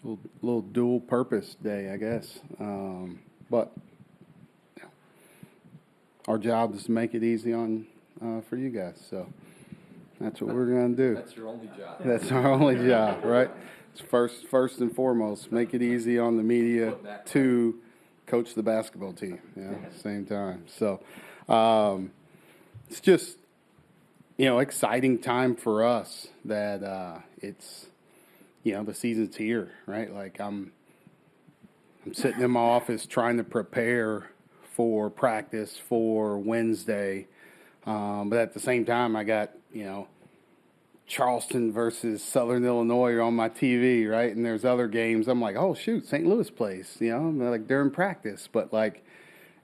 little dual purpose day, I guess. But our job is to make it easy on for you guys. So that's what we're going to do. That's your only job. That's our only job, right? It's first and foremost, make it easy on the media to coach the basketball team. At the same time. So it's just exciting time for us that it's the season's here, right? Like I'm sitting in my office trying to prepare for practice for Wednesday, but at the same time I got Charleston versus Southern Illinois on my TV, right? And there's other games. I'm like, oh shoot, St. Louis plays, like during practice, but like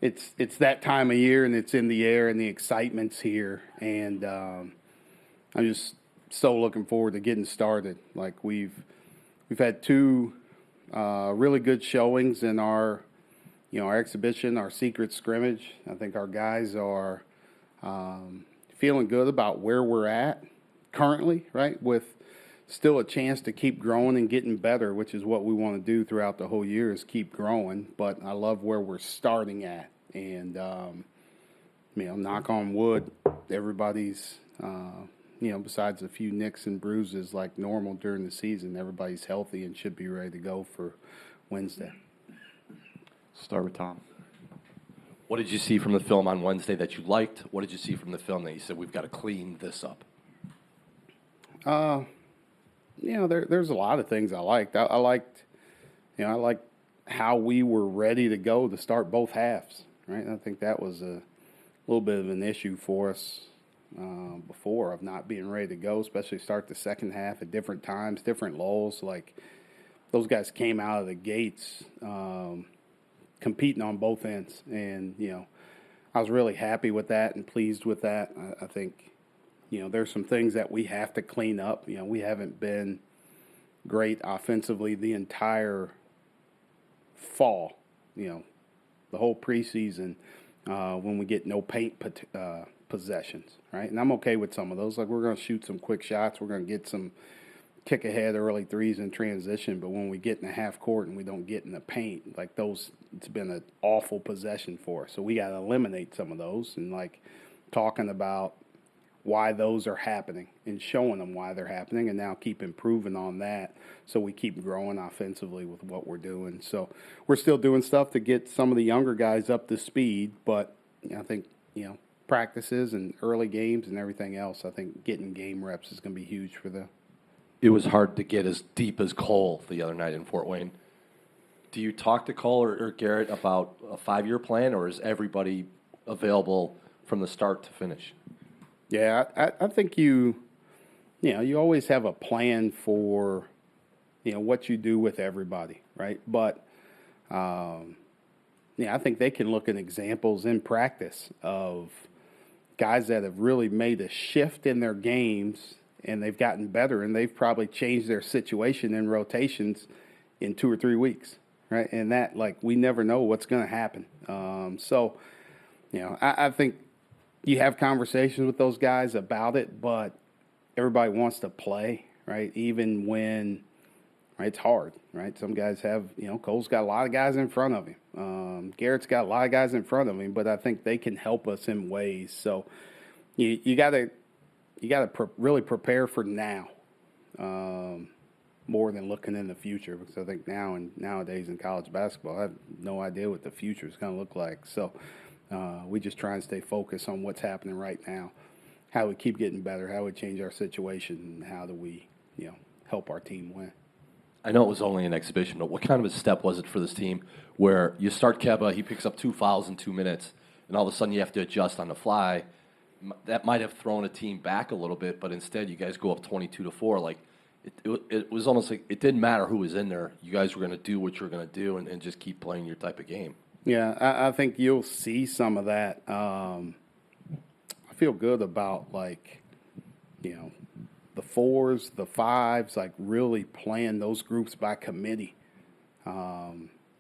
it's that time of year and it's in the air and the excitement's here, and I'm just so looking forward to getting started. Like we've had two really good showings in our our exhibition, our secret scrimmage. I think our guys are feeling good about where we're at currently, right? With still a chance to keep growing and getting better, which is what we want to do throughout the whole year, is keep growing. But I love where we're starting at, and knock on wood, everybody's besides a few nicks and bruises like normal during the season, everybody's healthy and should be ready to go for Wednesday. Start with Tom. What did you see from the film on Wednesday that you liked? What did you see from the film that you said, we've got to clean this up? There's a lot of things I liked. I liked how we were ready to go to start both halves, right? I think that was a little bit of an issue for us before, of not being ready to go, especially start the second half at different times, different lulls. Like those guys came out of the gates competing on both ends, and I was really happy with that and pleased with that. I think there's some things that we have to clean up. We haven't been great offensively the entire fall, the whole preseason when we get no paint possessions, right? And I'm okay with some of those. Like, we're going to shoot some quick shots. We're going to get some kick ahead early threes in transition. But when we get in the half court and we don't get in the paint, like those, it's been an awful possession for us. So we got to eliminate some of those, and like talking about why those are happening and showing them why they're happening, and now keep improving on that so we keep growing offensively with what we're doing. So we're still doing stuff to get some of the younger guys up to speed, but I think, practices and early games and everything else, I think getting game reps is going to be huge for them. It was hard to get as deep as Cole the other night in Fort Wayne. Do you talk to Cole or Garrett about a 5-year plan, or is everybody available from the start to finish? Yeah, I think you always have a plan for, what you do with everybody, right? But, I think they can look at examples in practice of guys that have really made a shift in their games, and they've gotten better, and they've probably changed their situation in rotations in 2 or 3 weeks, right? And that, like, we never know what's going to happen. I think you have conversations with those guys about it, but everybody wants to play, right? Even when, right, it's hard, right? Some guys have, Cole's got a lot of guys in front of him. Garrett's got a lot of guys in front of him, but I think they can help us in ways. So you got to really prepare for now more than looking in the future, because I think nowadays in college basketball, I have no idea what the future is going to look like. So we just try and stay focused on what's happening right now, how we keep getting better, how we change our situation, and how do we, help our team win. I know it was only an exhibition, but what kind of a step was it for this team where you start Keba, he picks up 2 fouls in 2 minutes, and all of a sudden you have to adjust on the fly? That might have thrown a team back a little bit, but instead you guys go up 22-4. Like, it was almost like it didn't matter who was in there. You guys were going to do what you were going to do and just keep playing your type of game. Yeah, I think you'll see some of that. I feel good about, like, the 4s, the 5s, like really playing those groups by committee.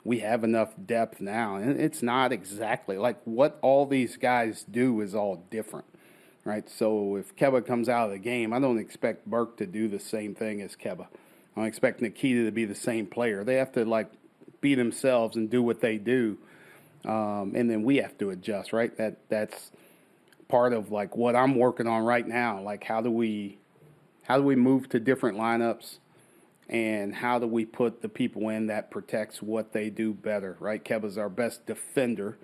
We have enough depth now, and it's not exactly like what all these guys do is all different, right? So if Keba comes out of the game, I don't expect Burke to do the same thing as Keba. I don't expect Nikita to be the same player. They have to, like, be themselves and do what they do. And then we have to adjust, right? That's part of, like, what I'm working on right now. Like, how do we move to different lineups, and how do we put the people in that protects what they do better, right? Keba's our best defender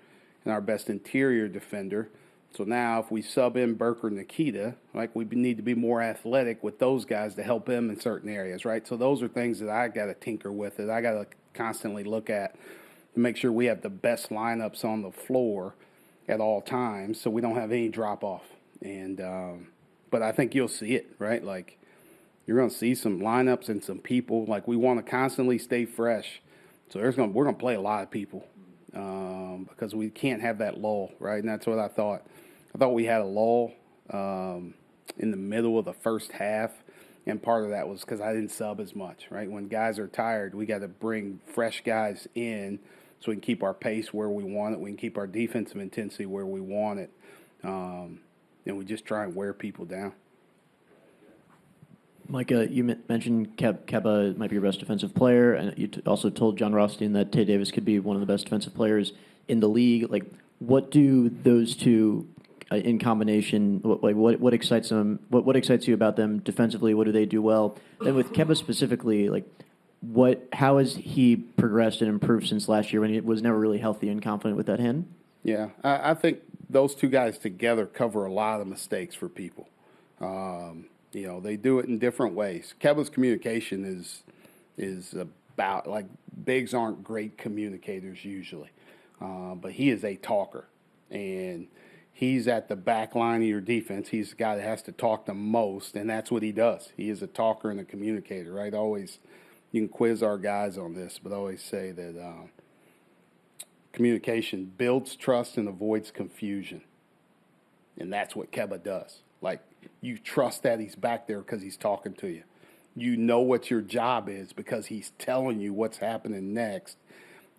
and our best interior defender. So now if we sub in Burke or Nikita, like, we need to be more athletic with those guys to help them in certain areas, right? So those are things that I got to tinker with, that I got to constantly look at to make sure we have the best lineups on the floor at all times so we don't have any drop-off. And but I think you'll see it, right? Like, you're going to see some lineups and some people. Like, we want to constantly stay fresh. So we're going to play a lot of people because we can't have that lull, right? And that's what I thought. I thought we had a lull in the middle of the first half, and part of that was because I didn't sub as much, right? When guys are tired, we got to bring fresh guys in so we can keep our pace where we want it. We can keep our defensive intensity where we want it. And we just try and wear people down. Micah, you mentioned Keba might be your best defensive player, and you also told John Rothstein that Tay Davis could be one of the best defensive players in the league. Like, what do those two in combination? What excites them? What excites you about them defensively? What do they do well? Then with Keba specifically, like, how has he progressed and improved since last year when he was never really healthy and confident with that hand? Yeah, I think those two guys together cover a lot of mistakes for people. They do it in different ways. Keba's communication is about, like, bigs aren't great communicators usually, but he is a talker, and he's at the back line of your defense. He's the guy that has to talk the most, and that's what he does. He is a talker and a communicator, right? Always, you can quiz our guys on this, but I always say that communication builds trust and avoids confusion, and that's what Keba does. Like, you trust that he's back there because he's talking to you. You know what your job is because he's telling you what's happening next.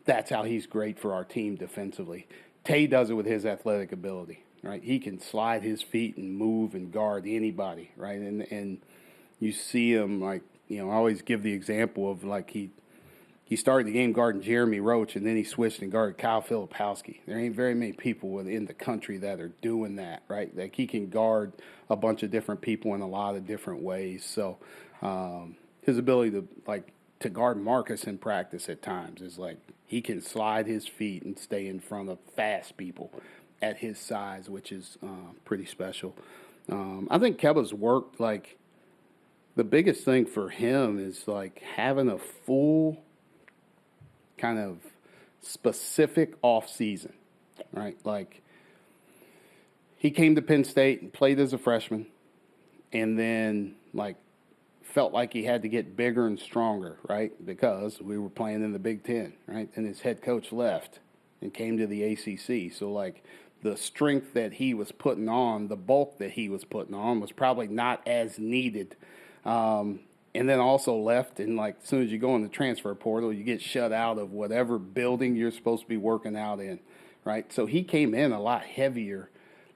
That's how he's great for our team defensively. Tay does it with his athletic ability, right? He can slide his feet and move and guard anybody, right? And you see him, like, I always give the example of, like, he started the game guarding Jeremy Roach, and then he switched and guarded Kyle Filipowski. There ain't very many people in the country that are doing that, right? Like, he can guard a bunch of different people in a lot of different ways. So his ability to guard Marcus in practice at times is, like, he can slide his feet and stay in front of fast people at his size, which is pretty special. I think Keba's worked, like, the biggest thing for him is, like, having a full kind of specific off season, right? Like, he came to Penn State and played as a freshman, and then, like, felt like he had to get bigger and stronger, right? Because we were playing in the Big Ten, right? And his head coach left and came to the ACC. So, like, the strength that he was putting on, the bulk that he was putting on was probably not as needed. And then also left, and, like, as soon as you go in the transfer portal, you get shut out of whatever building you're supposed to be working out in, right? So he came in a lot heavier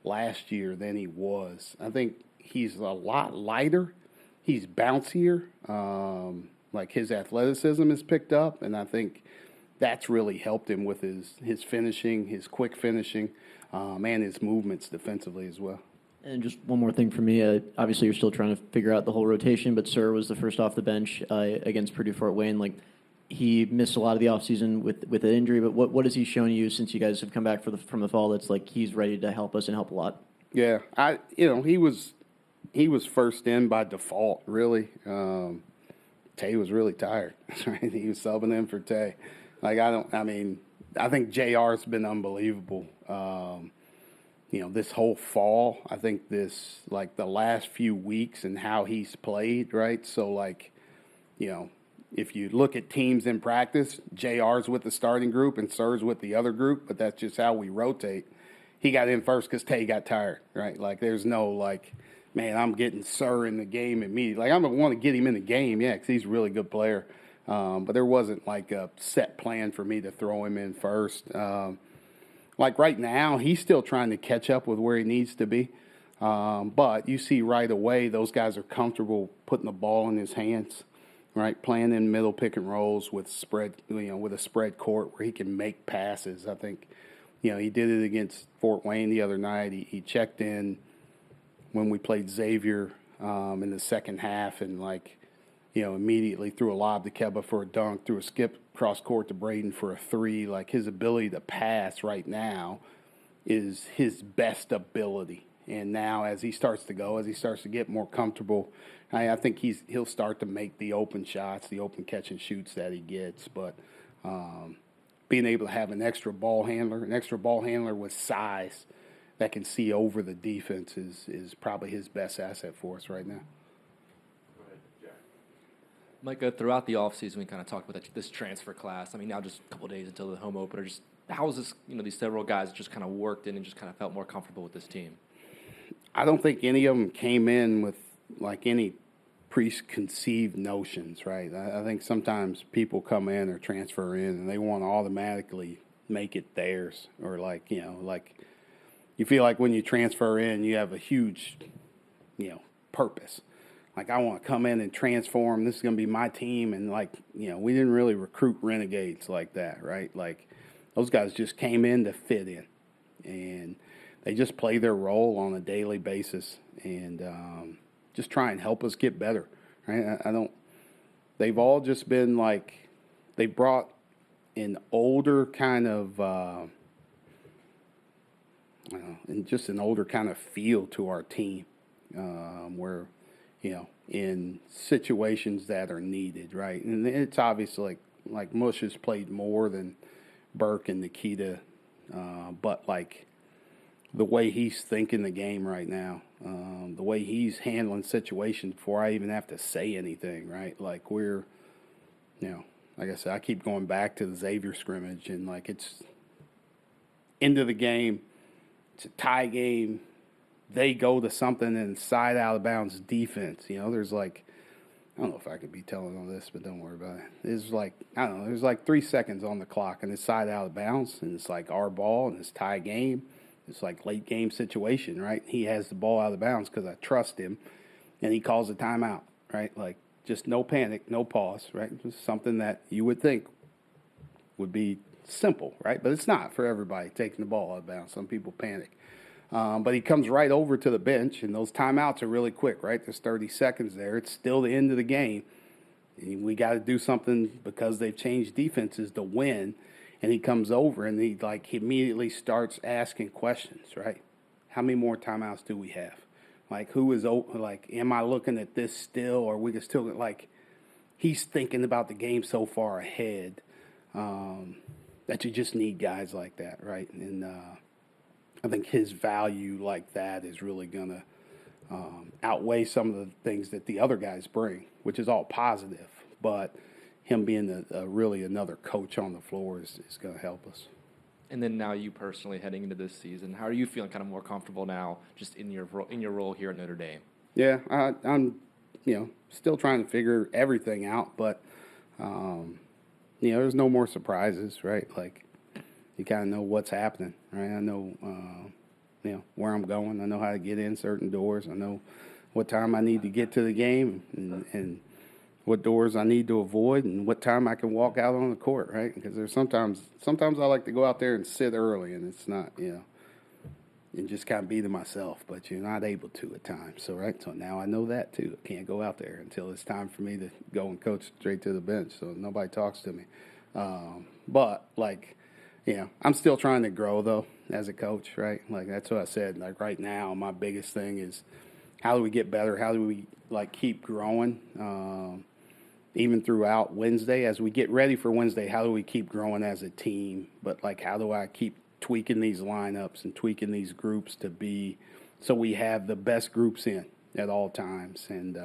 last year than he was. I think he's a lot lighter. He's bouncier. Like, his athleticism is picked up, and I think that's really helped him with his finishing, his quick finishing, and his movements defensively as well. And just one more thing for me. Obviously, you're still trying to figure out the whole rotation, but Sir was the first off the bench against Purdue Fort Wayne. Like, he missed a lot of the offseason with an injury, but what has he shown you since you guys have come back from the fall that's, like, he's ready to help us and help a lot? Yeah, he was first in by default, really. Tay was really tired, right? He was subbing in for Tay. Like, I think JR's been unbelievable. This whole fall, I think the last few weeks and how he's played, right? So, like, if you look at teams in practice, JR's with the starting group and Sir's with the other group, but that's just how we rotate. He got in first because Tay got tired, right? Like, there's no, like, man, I'm getting Sir in the game immediately. Like, I'm going to want to get him in the game, yeah, because he's a really good player. But there wasn't, like, a set plan for me to throw him in first. Like, right now, he's still trying to catch up with where he needs to be. But you see right away those guys are comfortable putting the ball in his hands. right? Playing in middle pick and rolls with with a spread court where he can make passes. I think, he did it against Fort Wayne the other night. He checked in when we played Xavier in the second half and, immediately threw a lob to Keba for a dunk, threw a skip cross court to Braden for a three. Like, his ability to pass right now is his best ability. And now as he starts to get more comfortable, I think he'll start to make the open shots, the open catch and shoots that he gets. But being able to have an extra ball handler with size that can see over the defense is probably his best asset for us right now. Micah, throughout the offseason, we kind of talked about this transfer class. I mean, now just a couple of days until the home opener. Just how is this, these several guys just kind of worked in and just kind of felt more comfortable with this team? I don't think any of them came in with, any preconceived notions, right? I think sometimes people come in or transfer in and they want to automatically make it theirs, or you feel like when you transfer in, you have a huge, purpose. Like, I want to come in and transform. This is going to be my team. And, we didn't really recruit renegades like that, right? Like, those guys just came in to fit in. And they just play their role on a daily basis and just try and help us get better, right? They've all just been they brought an older kind of, and just an older kind of feel to our team where, in situations that are needed, right? And it's obvious like Mush has played more than Burke and Nikita, but the way he's thinking the game right now, the way he's handling situations before I even have to say anything, right? Like, we're, like I said, I keep going back to the Xavier scrimmage, and it's into the game. It's a tie game. They go to something and side out of bounds defense. There's I don't know if I could be telling all this, but don't worry about it. It's there's 3 seconds on the clock and it's side out of bounds, and it's our ball and it's tie game. It's late game situation, right? He has the ball out of bounds because I trust him, and he calls a timeout, right? Just no panic, no pause, right? Just something that you would think would be simple, right? But it's not for everybody taking the ball out of bounds. Some people panic. But he comes right over to the bench, and those timeouts are really quick, right? There's 30 seconds there. It's still the end of the game. And we got to do something because they've changed defenses to win. And he comes over, and he immediately starts asking questions, right? How many more timeouts do we have? Who is open? Am I looking at this still, or we can still he's thinking about the game so far ahead that you just need guys like that, right? And I think his value like that is really going to outweigh some of the things that the other guys bring, which is all positive. But him being really another coach on the floor is going to help us. And then now you personally heading into this season, how are you feeling kind of more comfortable now just in your role here at Notre Dame? Yeah, I'm still trying to figure everything out, but there's no more surprises, right? You kind of know what's happening, right? I know, where I'm going. I know how to get in certain doors. I know what time I need to get to the game and what doors I need to avoid and what time I can walk out on the court, right? Because there's sometimes I like to go out there and sit early, and it's not, and just kind of be to myself, but you're not able to at times. So, right, so now I know that too. I can't go out there until it's time for me to go and coach straight to the bench, so nobody talks to me. But, I'm still trying to grow, though, as a coach, right? That's what I said. Right now, my biggest thing is how do we get better? How do we, keep growing? Even throughout Wednesday, as we get ready for Wednesday, how do we keep growing as a team? But, how do I keep tweaking these lineups and tweaking these groups to be so we have the best groups in at all times and,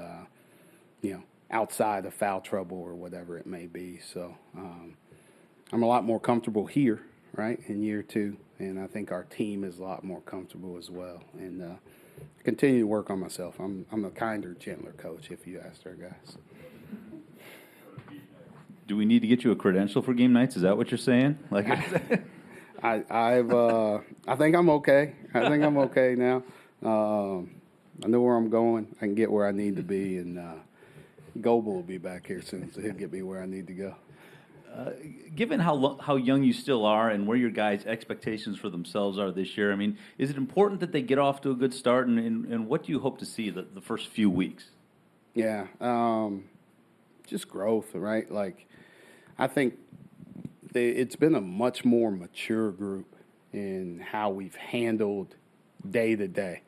outside of foul trouble or whatever it may be. So I'm a lot more comfortable here, right, in year two, and I think our team is a lot more comfortable as well. And continue to work on myself. I'm a kinder, gentler coach, if you ask our guys. Do we need to get you a credential for game nights? Is that what you're saying? I think I'm okay. I think I'm okay now. I know where I'm going. I can get where I need to be, and Goebel will be back here soon, so he'll get me where I need to go. Given how young you still are and where your guys' expectations for themselves are this year, I mean, is it important that they get off to a good start, and what do you hope to see the first few weeks? Yeah, just growth, right? Like, I think it's been a much more mature group in how we've handled day to day.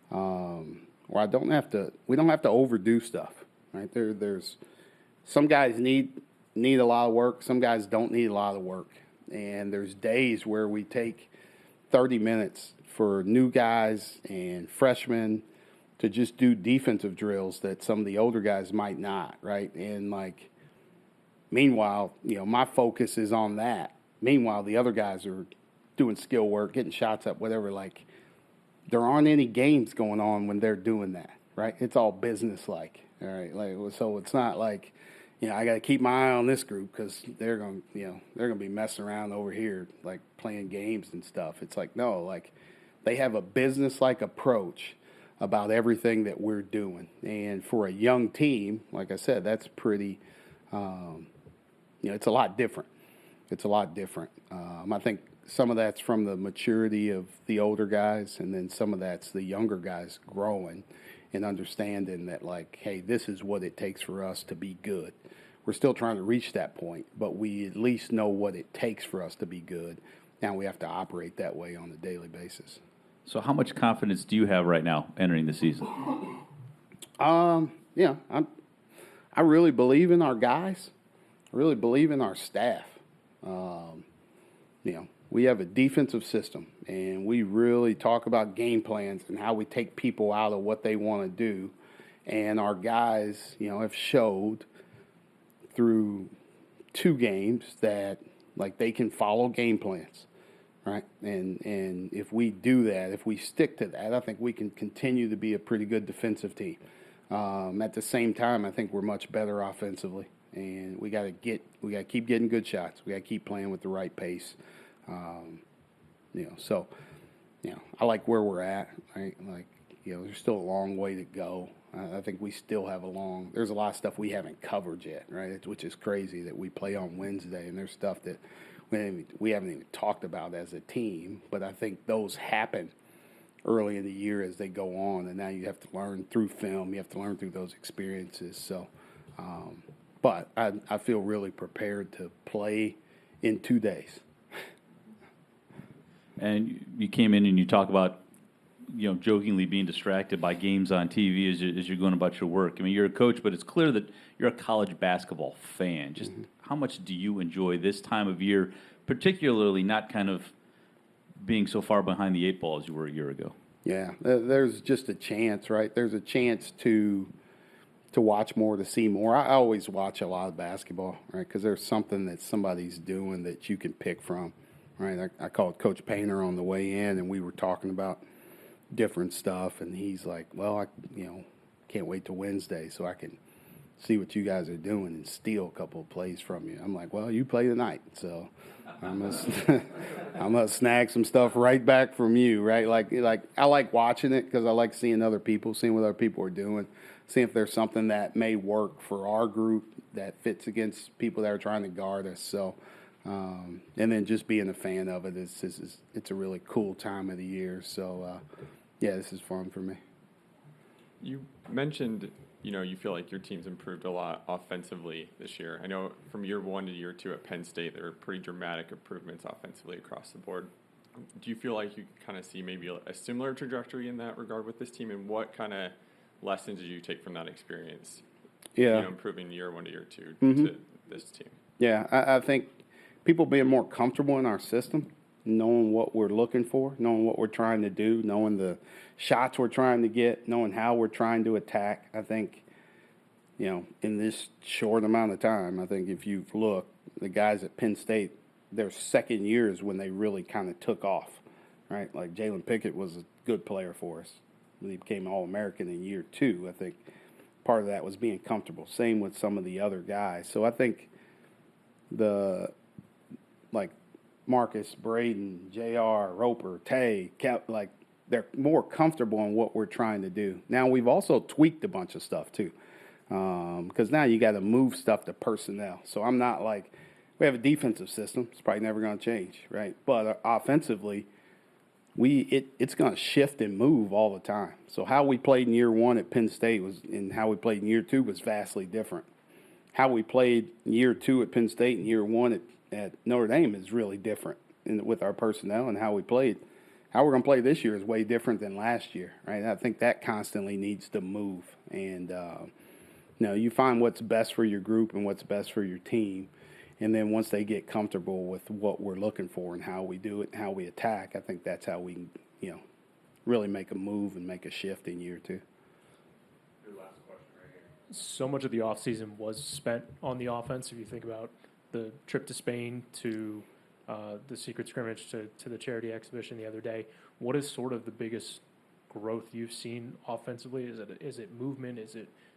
Where we don't have to overdo stuff, right? There's some guys need a lot of work. Some guys don't need a lot of work. And there's days where we take 30 minutes for new guys and freshmen to just do defensive drills that some of the older guys might not, right? And, like, meanwhile, my focus is on that. Meanwhile, the other guys are doing skill work, getting shots up, whatever. Like, there aren't any games going on when they're doing that, right? It's all business-like, all right? Like, so it's not like, I got to keep my eye on this group because they're going to be messing around over here, like playing games and stuff. It's like, no, like they have a business-like approach about everything that we're doing. And for a young team, like I said, that's pretty, it's a lot different. It's a lot different. I think some of that's from the maturity of the older guys, and then some of that's the younger guys growing and understanding that, like, hey, this is what it takes for us to be good. We're still trying to reach that point, but we at least know what it takes for us to be good. Now we have to operate that way on a daily basis. So how much confidence do you have right now entering the season? I really believe in our guys. I really believe in our staff. We have a defensive system, and we really talk about game plans and how we take people out of what they want to do. And our guys, have showed through 2 games that, like, they can follow game plans, right? And if we do that, if we stick to that, I think we can continue to be a pretty good defensive team. At the same time, I think we're much better offensively, and we got to keep getting good shots. We got to keep playing with the right pace. I like where we're at, right? Like, there's still a long way to go. I think we still have there's a lot of stuff we haven't covered yet, right? Which is crazy that we play on Wednesday, and there's stuff that we haven't even talked about as a team. But I think those happen early in the year as they go on, and now you have to learn through film. You have to learn through those experiences. So, but I feel really prepared to play in 2 days. And you came in and you talk about, jokingly being distracted by games on TV as you're going about your work. I mean, you're a coach, but it's clear that you're a college basketball fan. Just how much do you enjoy this time of year, particularly not kind of being so far behind the 8 ball as you were a year ago? Yeah, there's just a chance, right? There's a chance to watch more, to see more. I always watch a lot of basketball, right? Because there's something that somebody's doing that you can pick from, right? I called Coach Painter on the way in, and we were talking about different stuff, and he's like, well, I can't wait till Wednesday so I can see what you guys are doing and steal a couple of plays from you. I'm like, well, you play tonight, so I'm gonna snag some stuff right back from you, right? Like I like watching it because I like seeing other people, seeing what other people are doing, seeing if there's something that may work for our group that fits against people that are trying to guard us. So, and then just being a fan of it, it's a really cool time of the year. So, this is fun for me. You mentioned, you feel like your team's improved a lot offensively this year. I know from year 1 to year 2 at Penn State, there were pretty dramatic improvements offensively across the board. Do you feel like you kind of see maybe a similar trajectory in that regard with this team? And what kind of lessons did you take from that experience? Yeah. Improving year 1 to year 2 to this team. Yeah, I think people being more comfortable in our system, knowing what we're looking for, knowing what we're trying to do, knowing the shots we're trying to get, knowing how we're trying to attack. I think, in this short amount of time, I think if you've looked, the guys at Penn State, their second year is when they really kind of took off, right? Like Jalen Pickett was a good player for us. When he became All-American in year 2, I think part of that was being comfortable. Same with some of the other guys. So I think Marcus, Braden, JR, Roper, Tay, they're more comfortable in what we're trying to do. Now, we've also tweaked a bunch of stuff, too. because now you got to move stuff to personnel. So I'm not like, we have a defensive system. It's probably never going to change, right? But offensively, it's going to shift and move all the time. So how we played in year one at Penn State and how we played in year two was vastly different. How we played in year two at Penn State and year one at Notre Dame is really different with our personnel, and how we played. How we're going to play this year is way different than last year, right? I think that constantly needs to move. And, you find what's best for your group and what's best for your team. And then once they get comfortable with what we're looking for and how we do it and how we attack, I think that's how we, really make a move and make a shift in year two. So much of the offseason was spent on the offense. If you think about the trip to Spain to the secret scrimmage to the charity exhibition the other day, what is sort of the biggest growth you've seen offensively? Is it movement?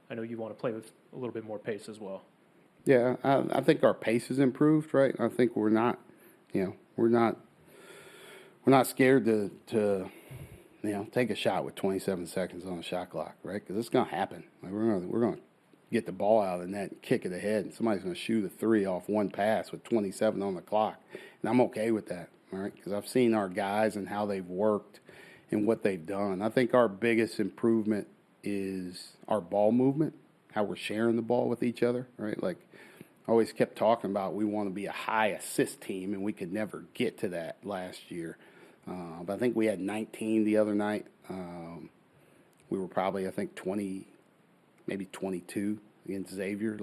I know you want to play with a little bit more pace as well. Yeah, I think our pace has improved, right? I think we're not scared to take a shot with 27 seconds on the shot clock, right? Because it's going to happen. Like we're going to get the ball out of the net and kick it ahead, and somebody's going to shoot a three off one pass with 27 on the clock, and I'm okay with that, all right? Because I've seen our guys and how they've worked and what they've done. I think our biggest improvement is our ball movement, how we're sharing the ball with each other, right? Like I always kept talking about we want to be a high assist team, and we could never get to that last year. But I think we had 19 the other night. We were probably, I think, 20, maybe 22 against Xavier.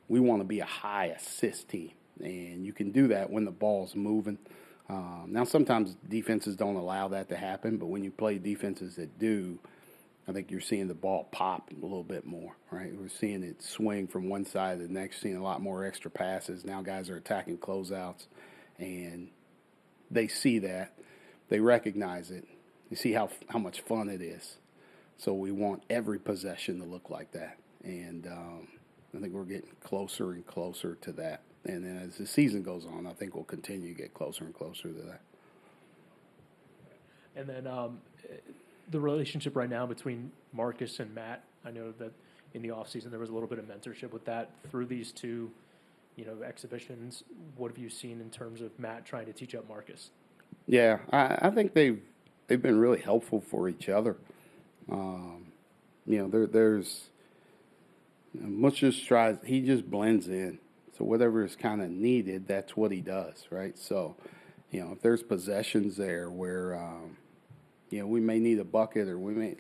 We want to be a high assist team, and you can do that when the ball's moving. Now, sometimes defenses don't allow that to happen, but when you play defenses that do, I think you're seeing the ball pop a little bit more, right? We're seeing it swing from one side to the next, seeing a lot more extra passes. Now guys are attacking closeouts, and they see that. They recognize it. They see how much fun it is. So we want every possession to look like that. And I think we're getting closer and closer to that. And then as the season goes on, I think we'll continue to get closer and closer to that. And then the relationship right now between Marcus and Matt, I know that in the offseason there was a little bit of mentorship with that. Through these two, exhibitions, what have you seen in terms of Matt trying to teach up Marcus? Yeah, I think they've been really helpful for each other. There's Much just tries, he just blends in. So whatever is kind of needed, that's what he does, right? So, if there's possessions there where, we may need a bucket or we may,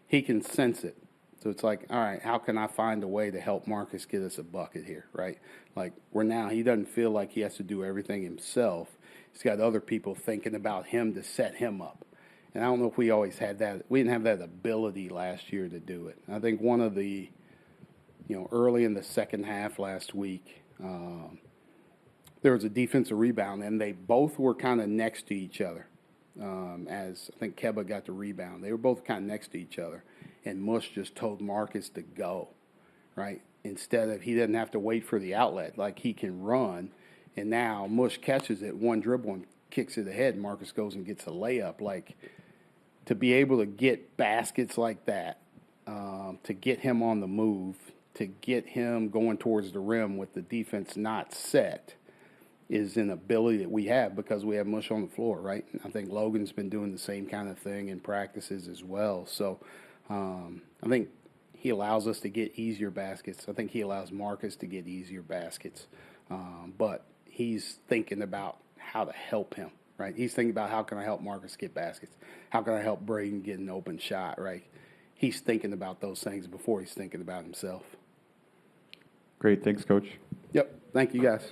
he can sense it. So it's like, all right, how can I find a way to help Marcus get us a bucket here, right? He doesn't feel like he has to do everything himself. He's got other people thinking about him to set him up. And I don't know if we always had that. We didn't have that ability last year to do it. I think one of the, early in the second half last week, there was a defensive rebound, and they both were kind of next to each other. As I think Keba got the rebound, they were both kind of next to each other. And Mush just told Marcus to go, right? Instead of, he doesn't have to wait for the outlet. He can run. And now Mush catches it, one dribble, and kicks it ahead. And Marcus goes and gets a layup. To be able to get baskets like that, to get him on the move, to get him going towards the rim with the defense not set, is an ability that we have because we have Mush on the floor, right? I think Logan's been doing the same kind of thing in practices as well. So I think he allows us to get easier baskets. I think he allows Marcus to get easier baskets. But he's thinking about how to help him, right? He's thinking about how can I help Marcus get baskets? How can I help Braden get an open shot, right? He's thinking about those things before he's thinking about himself. Great. Thanks, Coach. Yep. Thank you, guys.